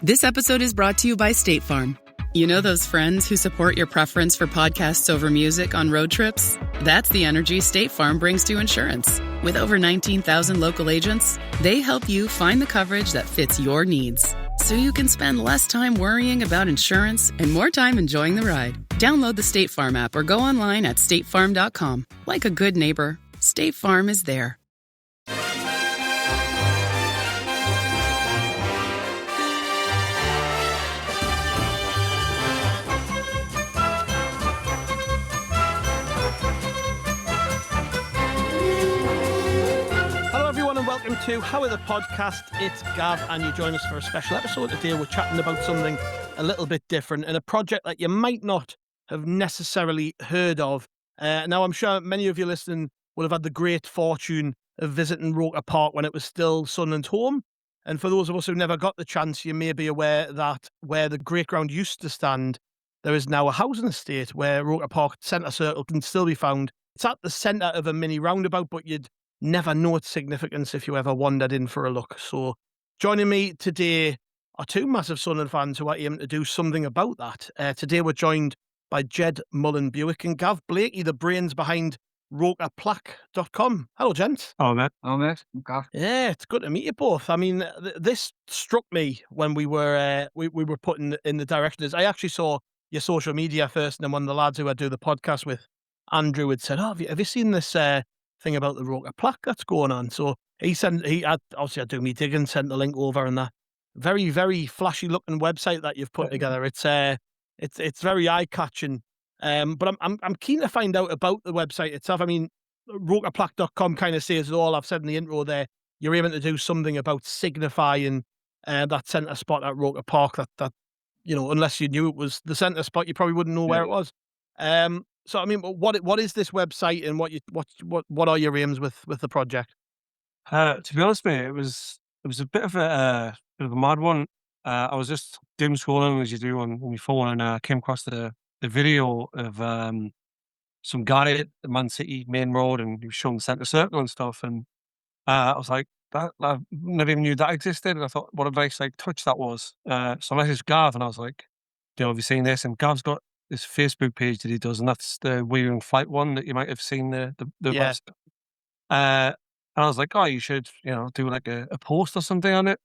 This episode is brought to you by State Farm. You know those friends who support your preference for podcasts over music on road trips? That's the energy State Farm brings to insurance. With over 19,000 local agents, they help you find the coverage that fits your needs, so you can spend less time worrying about insurance and more time enjoying the ride. Download the State Farm app or go online at statefarm.com. Like a good neighbor, State Farm is there. Welcome to How Are the Podcast. It's Gav, and you join us for a special episode. Today we're chatting about something a little bit different and a project that you might not have necessarily heard of. Now, I'm sure many of you listening will have had the great fortune of visiting Roker Park when it was still Sunderland's home. And for those of us who never got the chance, you may be aware that where the great ground used to stand, there is now a housing estate where Roker Park Centre Circle can still be found. It's at the centre of a mini roundabout, but you'd never know its significance if you ever wandered in for a look. So joining me today are two massive Sunderland fans who are aiming to do something about that. Today we're joined by Jed Mullen-Buick and Gav Blakey, the brains behind RokerPlaque.com. Hello, gents. Hello, mate. Hello, mate. Gav. Yeah, it's good to meet you both. I mean, this struck me when we were putting in the direction. I actually saw your social media first, and then one of the lads who I do the podcast with, Andrew, had said, "Oh, have you seen this thing about the Roker Plaque that's going on?" So obviously I do me digging, sent the link over, and that very, very flashy looking website that you've put together. It's very eye catching. But I'm keen to find out about the website itself. I mean, RokerPlaque.com kind of says it all. I've said in the intro there, you're aiming to do something about signifying that centre spot at Roker Park. That unless you knew it was the centre spot, you probably wouldn't know where it was. So I mean, what is this website, and what are your aims with the project? To be honest, mate, it was a bit of a mad one. I was just doom scrolling as you do on your phone, and I came across the video of some guy at the Man City main road, and he was showing the centre circle and stuff. And I was like, that I never even knew that existed. And I thought, what a nice touch that was. So I messaged Gav, and I was like, have you seen this? And Gav's got this Facebook page that he does, and that's the We're in Flight one that you might have seen the Yeah. website. And I was like, oh, you should, do like a post or something on it.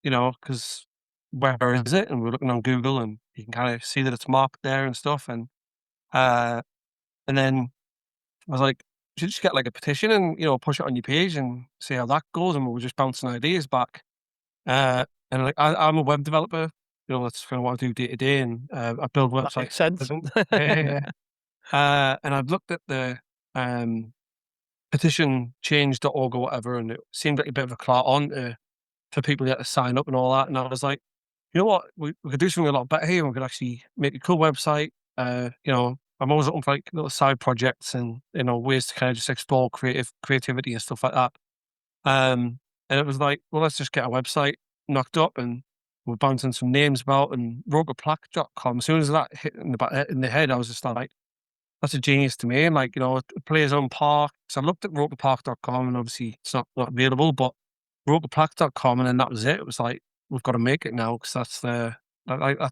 Because where is it? And we're looking on Google, and you can kind of see that it's marked there and stuff. And then I was like, you should just get like a petition and, push it on your page and see how that goes. And we were just bouncing ideas back. And like, I'm a web developer. That's kind of what I do day to day, and I build websites. That makes sense. And I've looked at the petition change.org or whatever, and it seemed like a bit of a clout on for people to sign up and all that. And I was like, you know what, we could do something a lot better here. We could actually make a cool website. I'm always looking for like little side projects and ways to kind of just explore creativity and stuff like that. And it was like, well, let's just get a website knocked up, and we're bouncing some names about, and RokerPlaque.com. As soon as that hit in the head, I was just like, that's a genius to me. And like, it plays on park. So I looked at RokerPark.com, and obviously it's not available, but RokerPlaque.com, and then that was it. It was like, we've got to make it now, because that's that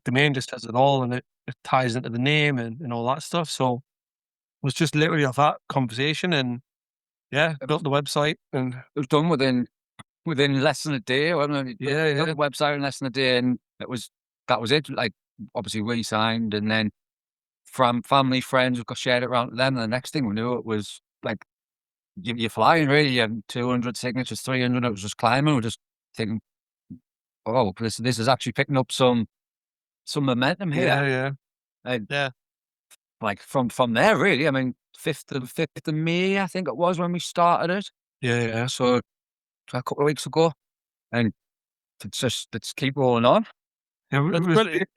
domain just says it all, and it ties into the name and all that stuff. So it was just literally off that conversation, and I built the website, and It was done within less than a day. Wasn't it? Yeah. Built the website in less than a day, and that was it. Like, obviously we signed, and then from family, friends, we've got shared it around to them. And the next thing we knew, it was like, you're flying, really. You have 200 signatures, 300. It was just climbing. We're just thinking, oh, this is actually picking up some momentum here. Yeah. And Yeah. like from there, really. I mean, 5th of May, I think it was when we started it. Yeah. So a couple of weeks ago, and let's keep rolling on. Yeah, That's brilliant.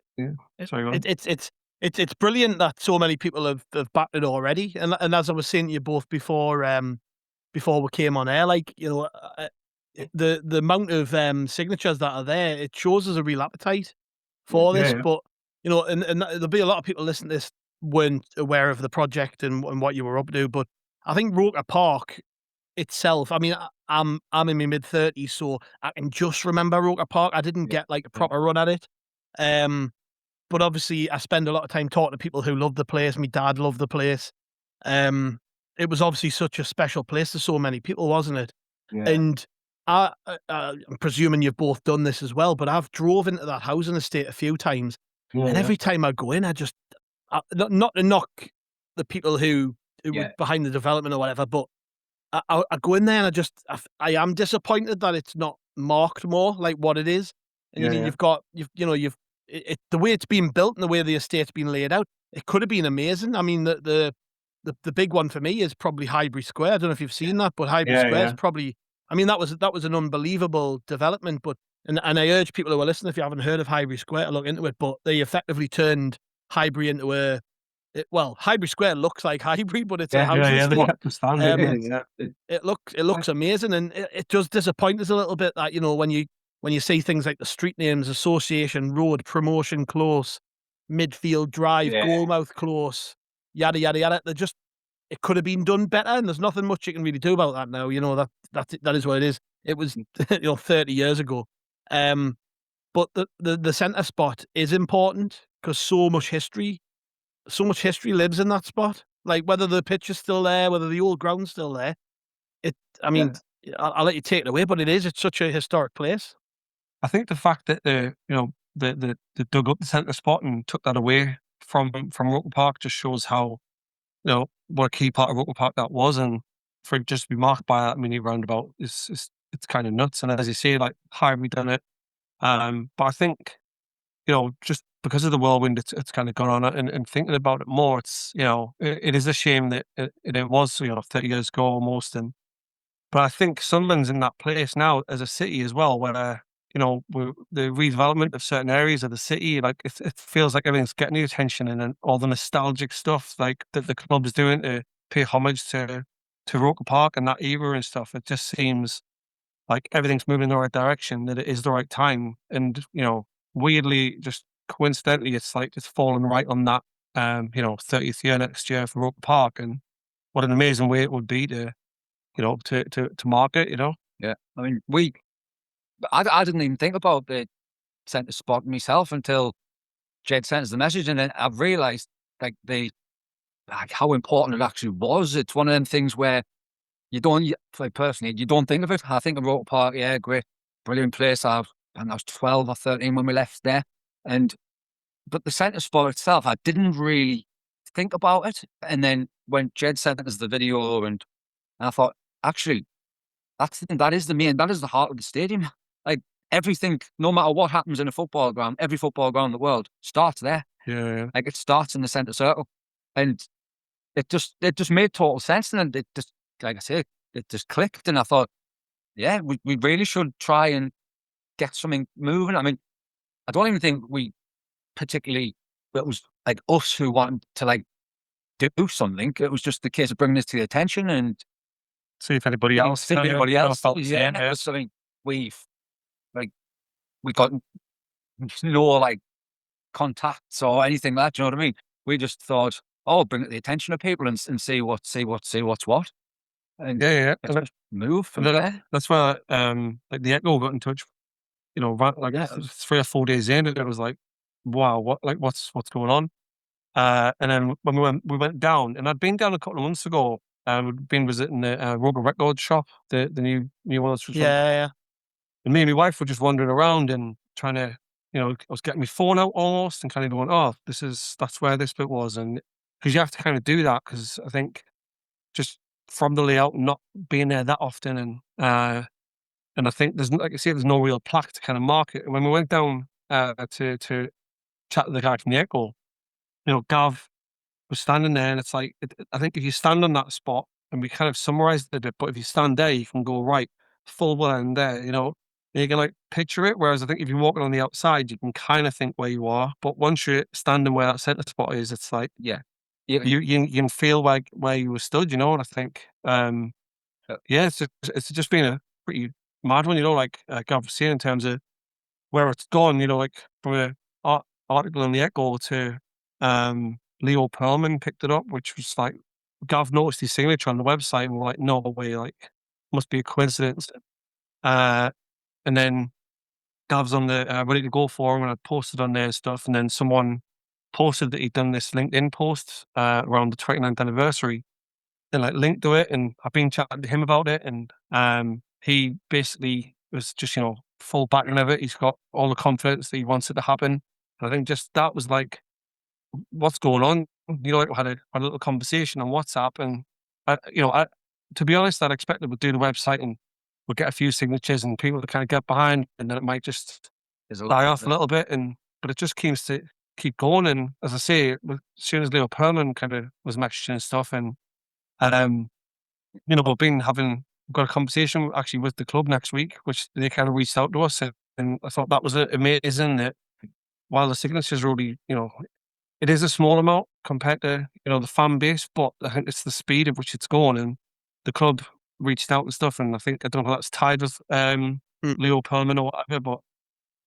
Sorry, go on. It's brilliant that so many people have backed it already. And as I was saying to you both before we came on air, like, the amount of signatures that are there, it shows us a real appetite for this. Yeah. But and there'll be a lot of people listening to this weren't aware of the project and what you were up to. But I think Roker Park itself. I mean, I'm in my mid-30s, so I can just remember Roker Park. I didn't get like a proper run at it. But obviously, I spend a lot of time talking to people who love the place. My dad loved the place. It was obviously such a special place to so many people, wasn't it? Yeah. And I'm presuming you've both done this as well, but I've drove into that housing estate a few times, and every time I go in, not to knock the people who were behind the development or whatever, but I go in there and I am disappointed that it's not marked more like what it is. And you mean the way it's been built and the way the estate's been laid out, it could have been amazing. I mean, the big one for me is probably Highbury Square. I don't know if you've seen that, but Highbury Square is probably. I mean, that was an unbelievable development. But and I urge people who are listening, if you haven't heard of Highbury Square, to look into it. But they effectively turned Highbury into Highbury Square looks like Highbury, but it's a housing they estate. kept the standard. It looks amazing, and it does disappoint us a little bit that when you see things like the street names, Association Road, Promotion Close, Midfield Drive, Goalmouth Close, yada yada yada. It could have been done better, and there's nothing much you can really do about that now. That is what it is. It was 30 years ago. But the centre spot is important because so much history lives in that spot. Like whether the pitch is still there, whether the old ground's still there. I mean, I'll let you take it away, but it's such a historic place. I think the fact that they dug up the centre spot and took that away from Roker Park just shows how what a key part of Roker Park that was, and for it just to be marked by that mini roundabout it's kind of nuts. And as you say, like Highbury done it, but I think just because of the whirlwind, it's kind of gone on, and thinking about it more, it's it is a shame that it was 30 years ago almost, but I think Sunderland's in that place now as a city as well, where the redevelopment of certain areas of the city, like it feels like everything's getting the attention, and then all the nostalgic stuff like that the club's doing to pay homage to Roker Park and that era and stuff. It just seems like everything's moving in the right direction, that it is the right time, and weirdly, just coincidentally, it's like it's fallen right on that 30th year next year for Roker Park, and what an amazing way it would be to mark it. Yeah, I mean, I didn't even think about the centre spot myself until Jed sent us the message, and then I've realised like how important it actually was. It's one of them things where you don't think of it. I think of Roker Park, great, brilliant place. I was 12 or 13 when we left there, but the centre spot itself, I didn't really think about it. And then when Jed sent us the video, and I thought, actually, that is the heart of the stadium. Like everything, no matter what happens in a football ground, every football ground in the world starts there. Yeah. Like it starts in the centre circle, and it just made total sense. And it just, like I say, it just clicked. And I thought, we really should try and get something moving. I mean, I don't even think it was like us who wanted to like do something. It was just the case of bringing this to the attention and see if anybody else felt the same. Yeah. It's something we got no like contacts or anything like that. Do you know what I mean? We just thought, bring it to the attention of people and see what's what. And move from there. That's where like the Echo got in touch. 3 or 4 days in, it was like, wow, what's going on? And then when we went down, and I'd been down a couple of months ago. We'd been visiting the Roker Records shop, the new one. Yeah. And me and my wife were just wandering around and trying to, I was getting my phone out almost and kind of going, that's where this bit was. And because you have to kind of do that, because I think just from the layout, not being there that often, and I think there's no real plaque to kind of mark it. And when we went down to chat to the guy from the Echo, Gav was standing there, and it's like, I think if you stand on that spot, and we kind of summarized it a bit, but if you stand there, you can go right, full well there, and you can like picture it. Whereas I think if you're walking on the outside, you can kind of think where you are, but once you're standing where that centre spot is, it's like, you can feel like where you were stood, and I think, it's just been a pretty mad one, like Gav was saying, in terms of where it's gone, like from an article in the Echo to, Leo Pearlman picked it up, which was like, Gav noticed his signature on the website, and we're like, no way, like must be a coincidence. And then Gav's on the Ready to Go forum, and I posted on there and stuff, and then someone posted that he'd done this LinkedIn post around the 29th anniversary, and like linked to it, and I've been chatting to him about it, and he basically was just, you know, full backing of it. He's got all the confidence that he wants it to happen. And I think just that was like, what's going on? You know, like we had a little conversation on WhatsApp, and to be honest, I'd expected we'd do the website and we'd get a few signatures and people to kind of get behind, and then it might just die off a little bit. But it just seems to keep going. And as I say, as soon as Leo Perlman kind of was messaging and stuff, and you know, we've got a conversation actually with the club next week, which they kind of reached out to us, and I thought that was amazing. That while the signatures are only, you know, it is a small amount compared to, you know, the fan base, but I think it's the speed at which it's going, and the club reached out and stuff, and I don't know if that's tied with Leo Perlman or whatever, but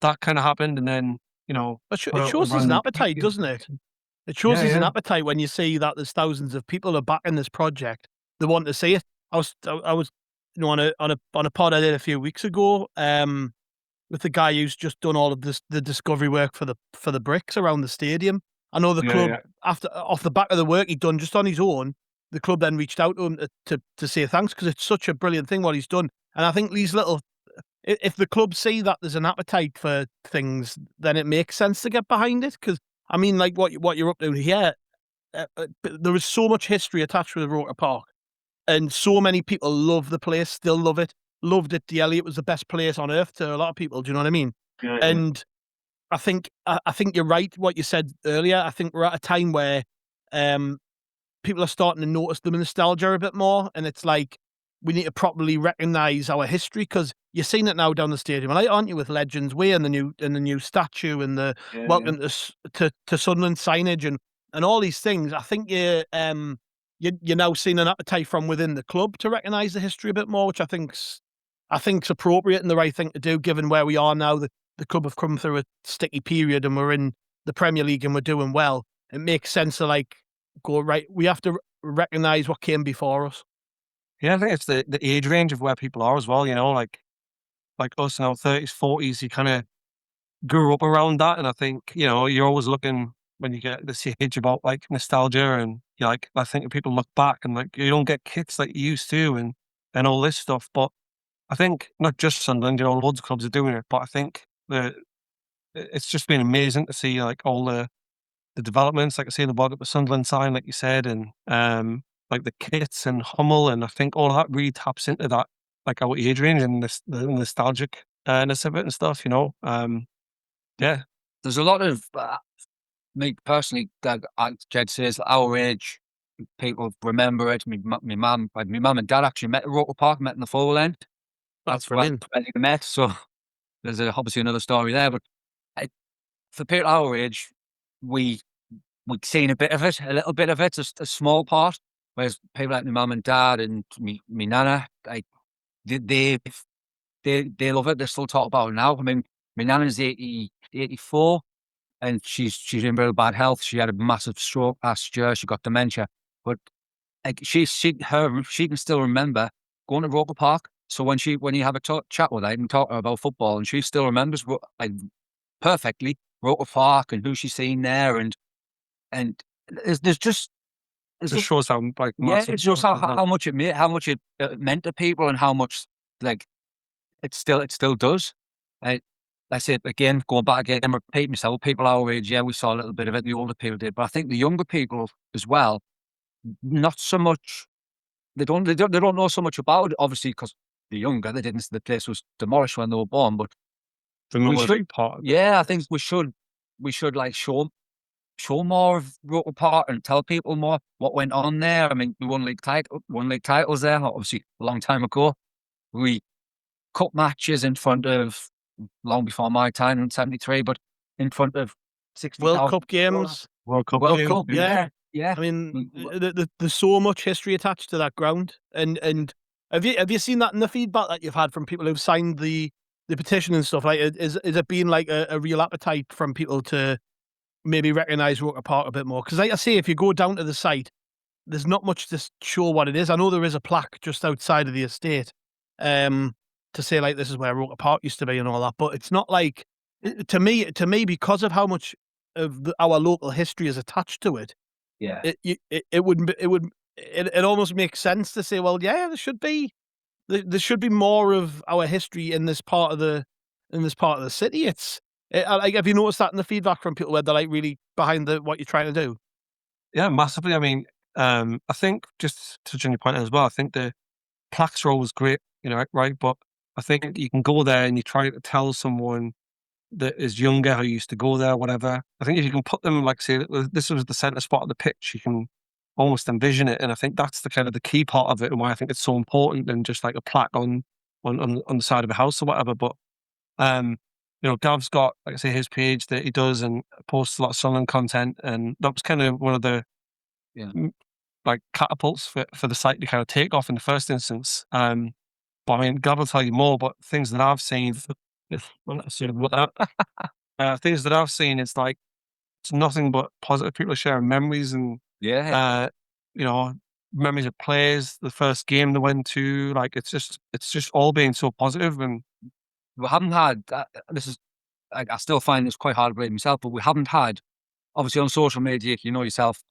that kind of happened, and then, you know, it shows there's an appetite, doesn't it? It shows there's an appetite when you see that there's thousands of people are backing this project. They want to see it. I was, you know, on a pod I did a few weeks ago, with the guy who's just done all of the discovery work for the bricks around the stadium. I know the club off the back of the work he'd done just on his own, the club then reached out to him to say thanks, because it's such a brilliant thing what he's done. And I think these little, if the club see that there's an appetite for things, then it makes sense to get behind it. Because I mean, like what you're up to here, there is so much history attached with Roker Park, and so many people love the place, still love it, loved it dearly. It was the best place on earth to a lot of people. Do you know what I mean? Yeah. And I think you're right what you said earlier. I think we're at a time where people are starting to notice the nostalgia a bit more, and it's like we need to properly recognise our history, because you're seeing it now down the stadium, aren't you? With Legends Way and the new statue and the welcome to Sunderland signage and all these things. I think you're now seeing an appetite from within the club to recognise the history a bit more, which I think's appropriate and the right thing to do, given where we are now. The club have come through a sticky period, and we're in the Premier League and we're doing well. It makes sense to like go right. We have to recognise what came before us. Yeah, I think it's the age range of where people are as well. You know, like us in our 30s, 40s, you kind of grew up around that, and I think, you know, you're always looking when you get this age about like nostalgia, and you like, I think people look back and like you don't get kits like you used to, and all this stuff. But I think not just Sunderland, you know, loads of clubs are doing it, but I think it's just been amazing to see like all the developments, like I say, the work at the Sunderland sign, like you said, and like the kits and Hummel, and I think all of that really taps into that, like our age range and the nostalgic-ness of it and stuff, you know. Yeah. There's a lot of me personally, Jed says our age, people remember it. My mum and dad actually met at Roker Park, met in the full end. That's brilliant. When they met, so there's obviously another story there. But for people our age, we've seen a little bit of it, just a small part. Whereas people like my mum and dad and me nana, like they love it. They still talk about it now. I mean, my nana's 84, and she's in real bad health. She had a massive stroke last year. She got dementia, but like she can still remember going to Roker Park. So when you have a chat with her and talk to her about football, and she still remembers like perfectly Roker Park and who she's seen there, and there's just it just shows how like it shows how much it meant to people, and how much like it still does. I said again, going back again, and repeat myself. People our age, we saw a little bit of it. The older people did, but I think the younger people as well, not so much. They don't know so much about it, obviously, because they're younger. They didn't. The place was demolished when they were born, but we should. I think we should like show more of Roker Park and tell people more what went on there. I mean, we won league titles there, obviously a long time ago. We cup matches in front of, long before my time in '73, but in front of 60,000 World Cup games. World Cup, yeah. I mean, there's so much history attached to that ground, and have you seen that in the feedback that you've had from people who've signed the petition and stuff? Like, is it been like a real appetite from people to maybe recognise Roker Park a bit more? Because like I say, if you go down to the site, there's not much to show what it is. I know there is a plaque just outside of the estate, to say like this is where Roker Park used to be and all that. But it's not like to me because of how much of our local history is attached to it. Yeah. It almost makes sense to say, well, yeah, there should be more of our history in this part of the city. Like, have you noticed that in the feedback from people where they're like really behind what you're trying to do? Yeah, massively. I mean, I think just touching your point as well, I think the plaques role was great, right? But I think you can go there and you try to tell someone that is younger who used to go there, whatever. I think if you can put them, like, say, this was the centre spot of the pitch, you can almost envision it. And I think that's the kind of the key part of it and why I think it's so important than just like a plaque on the side of a house or whatever. But, Gav's got, like I say, his page that he does and posts a lot of Sunderland content. And that was kind of one of the like catapults for the site to kind of take off in the first instance. But I mean, Gav will tell you more, but things that I've seen, things that I've seen, it's like, it's nothing but positive. People are sharing memories and, memories of players, the first game they went to, like, it's just all being so positive. And we haven't had, this is, I still find this quite hard to believe myself, but we haven't had, obviously on social media, you know yourself,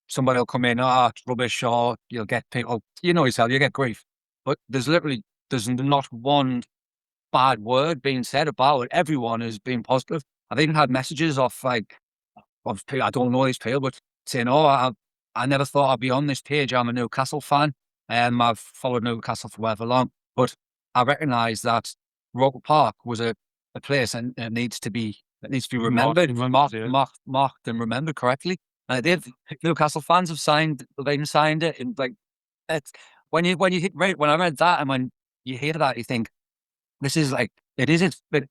somebody will come in, it's rubbish, or you'll get people, you know yourself, you get grief. But there's not one bad word being said about it. Everyone has been positive. I've even had messages off people, I don't know these people, but saying, I never thought I'd be on this page. I'm a Newcastle fan, and I've followed Newcastle for however long. But I recognise that Roker Park was a place and it needs to be remembered, marked and remembered correctly. And Newcastle fans have signed it, and like it's when I read that and when you hear that, you think this is like it's big.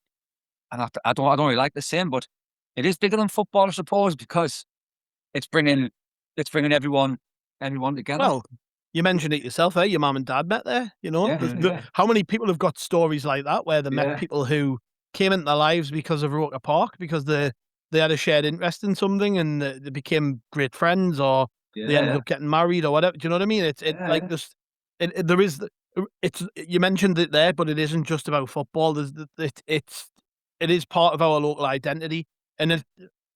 And I don't really like the same, but it is bigger than football, I suppose, because it's bringing everyone together. Well, you mentioned it yourself, your mum and dad met there. How many people have got stories like that where they met people who came into their lives because of Roker Park, because they had a shared interest in something and they became great friends, or they ended up getting married or whatever. Do you know what I mean? Like this. There is. You mentioned it there, but it isn't just about football. It is part of our local identity, and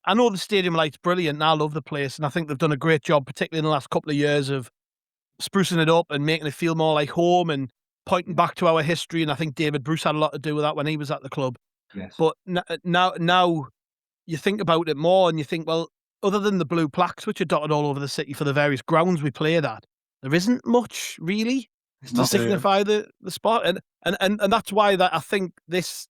I know the stadium light's brilliant, and I love the place, and I think they've done a great job, particularly in the last couple of years, of sprucing it up and making it feel more like home and pointing back to our history. And I think David Bruce had a lot to do with that when he was at the club. Yes. But now you think about it more, and you think, well, other than the blue plaques which are dotted all over the city for the various grounds we played at, there isn't much really to signify the spot, and that's why that I think this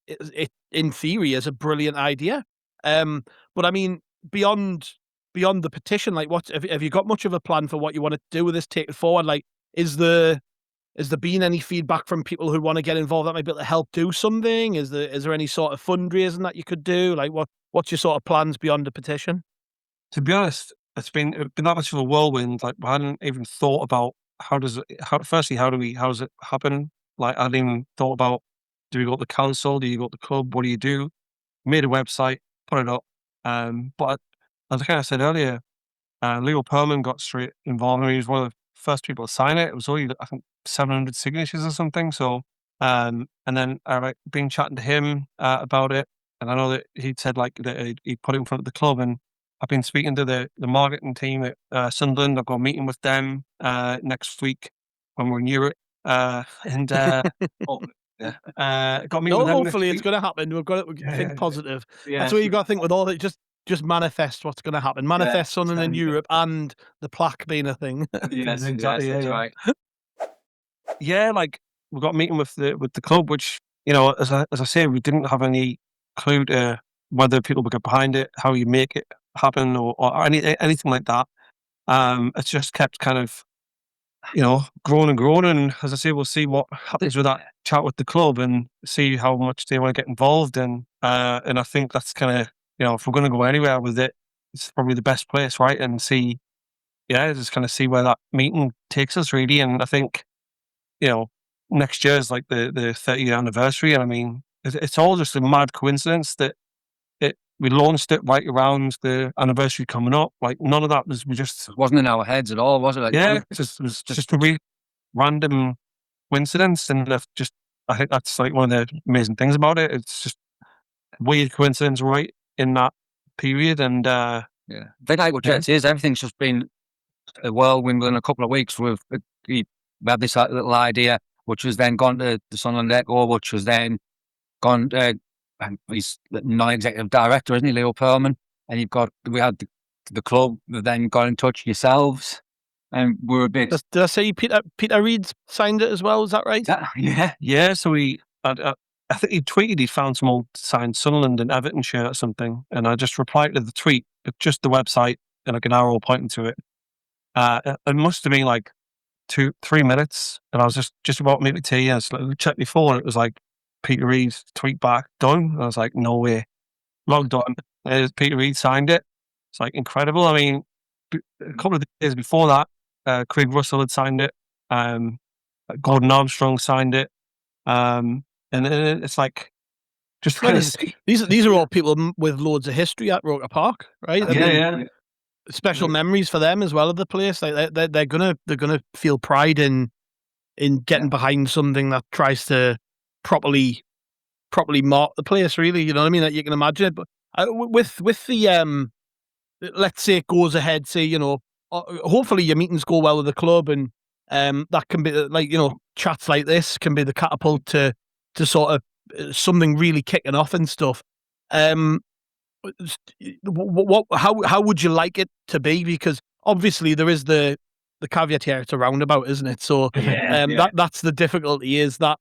in theory is a brilliant idea. But I mean, beyond the petition, like, have you got much of a plan for what you want to do with this, take it forward? Like, is there been any feedback from people who want to get involved that might be able to help do something? Is there any sort of fundraising that you could do? Like, what's your sort of plans beyond the petition? To be honest, it's been that much of a whirlwind. Like, I hadn't even thought about how does it happen? Like, I hadn't even thought about, do we go to the council? Do you go to the club? What do you do? Made a website, put it up. But as I kind of said earlier, Leo Perlman got straight involved. He was one of the first people to sign it. It was only, I think, 700 signatures or something. So, and then I've been chatting to him about it, and I know that he'd said like that he'd put it in front of the club, and I've been speaking to the marketing team at Sunderland. I've got a meeting with them next week when we're in Europe, and got a meeting with them. Hopefully it's going to happen. We've got to think positive. That's what you got to think with all that. Just manifest what's going to happen. Manifest Sunderland in Europe and the plaque being a thing. Yes, exactly. Yes, right. Yeah, like, we've got a meeting with the club, which, as I say, we didn't have any clue to whether people would get behind it, how you make it happen, or anything like that. It's just kept kind of, growing and growing. And as I say, we'll see what happens with that chat with the club and see how much they want to get involved in. And I think that's kind of, if we're going to go anywhere with it, it's probably the best place, right? And see, just kind of see where that meeting takes us, really. And I think, next year is like the 30th anniversary. And I mean, it's all just a mad coincidence that we launched it right around the anniversary coming up. Like, none of that it wasn't in our heads at all, was it? Like, it was just a really random coincidence, and I think that's like one of the amazing things about it. It's just a weird coincidence right in that period, and Yeah. The night with Jets is everything's just been a whirlwind in a couple of weeks. We had this little idea, which was then gone to the Sunderland Echo, which was then gone. And he's the non-executive director, isn't he, Leo Perlman? And we had the club that then got in touch yourselves, and we're a bit. Did I say Peter Reid signed it as well? Is that right? Yeah. So I think he tweeted he found some old signed Sunderland and Everton shirt or something, and I just replied to the tweet with just the website and like an arrow pointing to it. It must have been like 2-3 minutes, and I was just about to make the tea, and I checked my phone, and it was like Peter Reid tweet back done. And I was like, no way, logged on. Peter Reid signed it. It's like incredible. I mean, a couple of days before that, Craig Russell had signed it. Gordon Armstrong signed it. And it's like just kind of these are all people with loads of history at Roker Park, right? Yeah. Special memories for them as well of the place. Like they're gonna feel pride in getting behind something that tries to properly mark the place. Really, you know what I mean? That you can imagine it. But with the let's say it goes ahead. Say hopefully your meetings go well with the club, and that can be like chats like this can be the catapult to sort of something really kicking off and stuff. How would you like it to be? Because obviously there is the caveat here. It's a roundabout, isn't it? So that's the difficulty, is that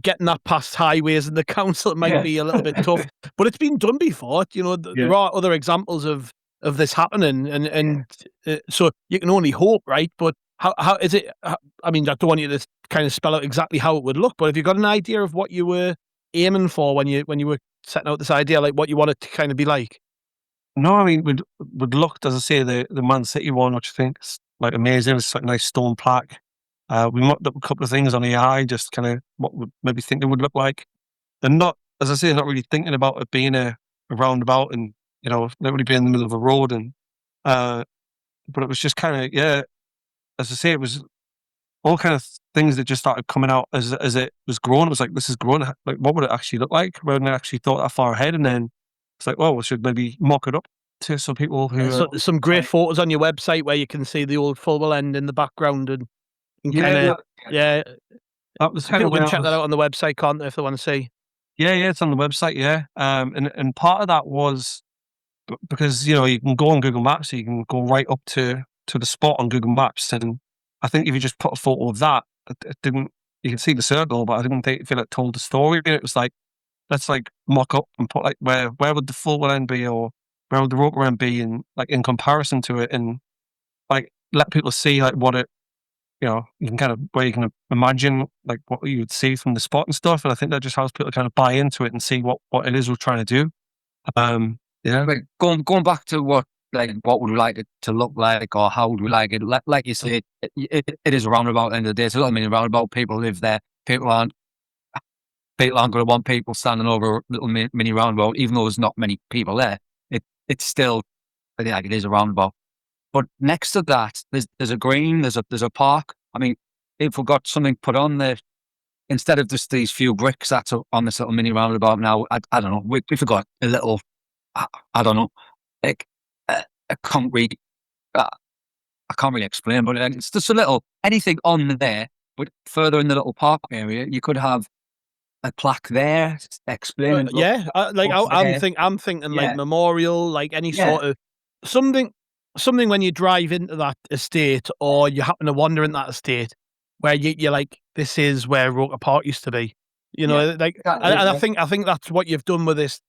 getting that past highways and the council might be a little bit tough. But it's been done before. There are other examples of this happening, and so you can only hope, right? But how is it? I mean, I don't want you to kind of spell out exactly how it would look, but have you got an idea of what you were aiming for when you were setting out this idea, like what you want it to kind of be like? No, I mean, we'd looked, as I say, the Man City one, which I think is like amazing. It's like a nice stone plaque. We mocked up a couple of things on AI, just kind of what would maybe think it would look like. And not, as I say, not really thinking about it being a roundabout and, not really being in the middle of a road. And but it was just kind of, as I say, it was all kind of things that just started coming out as it was growing. It was like, this is growing. Like, what would it actually look like? We hadn't actually thought that far ahead. And then it's like, well, we should maybe mock it up to some people who. So there's some great photos on your website where you can see the old Fulwell end in the background, and that was kind people of can check that out on the website, can't they, if they want to see? Yeah, it's on the website. Yeah, and part of that was because you can go on Google Maps, so you can go right up to the spot on Google Maps, and I think if you just put a photo of that, it didn't. You can see the circle, but I didn't feel it told the story. It was like, let's like mock up and put like where would the Fulwell end be, or where would the Roker end be, and like in comparison to it, and like let people see like what it, you can kind of where you can imagine like what you would see from the spot and stuff. And I think that just helps people kind of buy into it and see what it is we're trying to do. Like going back to what would we like it to look like, or how would we like it? Like you say, it is a roundabout at the end of the day. It's not a roundabout. People live there. People aren't going to want people standing over a little mini roundabout, even though there's not many people there. It's still, I think, like it is a roundabout. But next to that, there's a green, there's a park. I mean, if we got something put on there instead of just these few bricks that's on this little mini roundabout now, I don't know. We forgot a little, I don't know, like a concrete. I can't really explain, but it's just a little anything on there. But further in the little park area, you could have a plaque there explaining. I'm thinking like memorial, like any sort of something when you drive into that estate, or you happen to wander in that estate, where you're like, this is where Roker Park used to be. And I think that's what you've done with this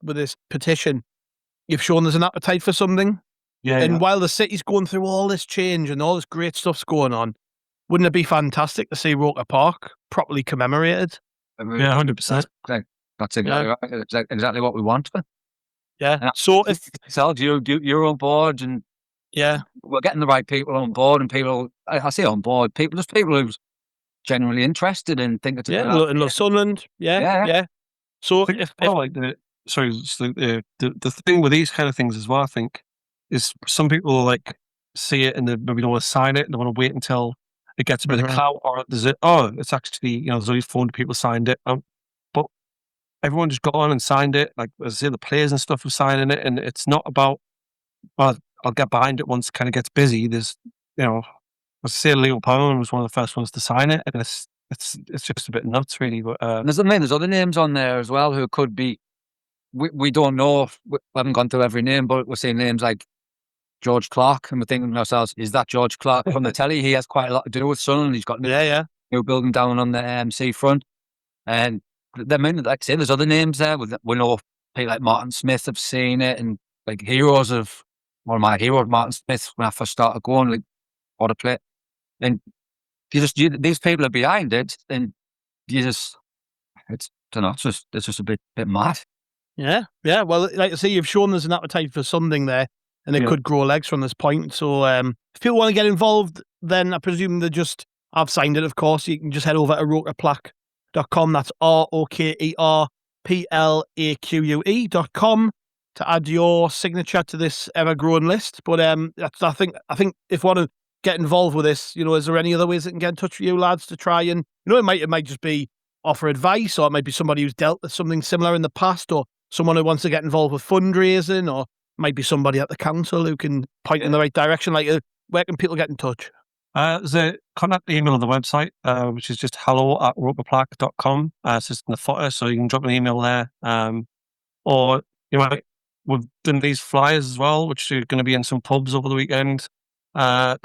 petition. You've shown there's an appetite for something. While the city's going through all this change and all this great stuff's going on, wouldn't it be fantastic to see Roker Park properly commemorated? 100%. That's exactly right. It's exactly what we want. Yeah. So if you're on board, and we're getting the right people on board, and people, I say on board, people who's genuinely interested and think it's and love Sunderland. Yeah. So if like the thing with these kind of things as well, I think, is some people like see it and they maybe don't want to sign it. They want to wait until it gets a bit of clout, or it's actually, there's only 400 people signed it. But everyone just got on and signed it. Like, as I say, the players and stuff were signing it, and it's not about, well, I'll get behind it once it kind of gets busy. There's, as I say, Leo Pound was one of the first ones to sign it, and it's just a bit nuts, really. But there's other names on there as well who could be. We don't know. We haven't gone through every name, but we're seeing names like George Clark, and we're thinking to ourselves, is that George Clark from the telly? He has quite a lot to do with Sunderland. He's got new building down on the seafront. And like I say, there's other names there. We know people like Martin Smith have seen it, and like heroes of one of my heroes, Martin Smith, when I first started going, like, what a play. And these people are behind it, and it's just a bit mad. Yeah. Well, like I say, you've shown there's an appetite for something there, and it could grow legs from this point. So if people want to get involved, then I presume I've signed it, of course. You can just head over to rokerplaque.com. That's ROKERPLAQUE.com to add your signature to this ever-growing list. But I think if you want to get involved with this, is there any other ways that can get in touch with you lads to try and, it might just be offer advice, or it might be somebody who's dealt with something similar in the past, or someone who wants to get involved with fundraising, or might be somebody at the council who can point in the right direction. Like, where can people get in touch? There's a contact email on the website, which is just hello@rokerpark.com. It's just in the footer, so you can drop an email there. Or we've done these flyers as well, which are going to be in some pubs over the weekend. In a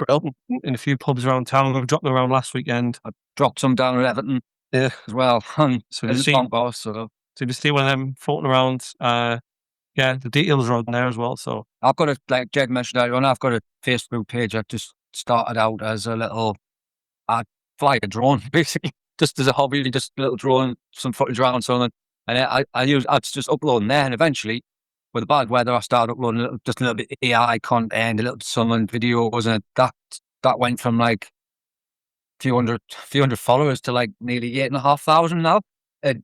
few pubs around town. We've dropped them around last weekend. I dropped some down at Everton as well. So you see one of them floating around. The details are on there as well. So I've got like Jed mentioned earlier on, I've got a Facebook page. I just started out as I fly a drone, basically, just as a hobby, just a little drone, some footage around something. And I just uploading there, and eventually, with the bad weather, I started uploading just a little bit of AI content, a little bit of Sunderland videos, and that went from like few hundred followers to like nearly 8,500 now. And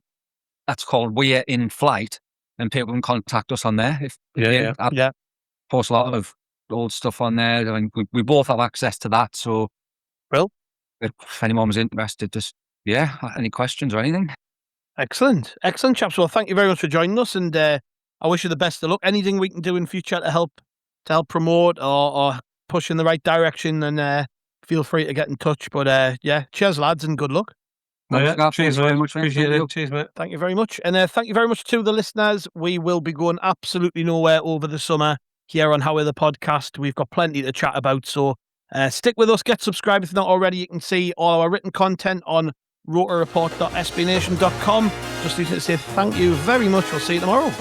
that's called We're in Flight, and people can contact us on there. I post a lot of old stuff on there. I mean, we both have access to that. So, well, if anyone was interested, just any questions or anything. Excellent, chaps. Well, thank you very much for joining us, and I wish you the best of luck. Anything we can do in future to help promote or push in the right direction, and feel free to get in touch. But cheers, lads, and good luck. Cheers very much. Appreciate it. Cheers, mate. Thank you very much. And thank you very much to the listeners. We will be going absolutely nowhere over the summer here on How Are the Podcast. We've got plenty to chat about. So stick with us. Get subscribed if not already. You can see all our written content on rokerreport.sbnation.com. Just need to say thank you very much. We'll see you tomorrow.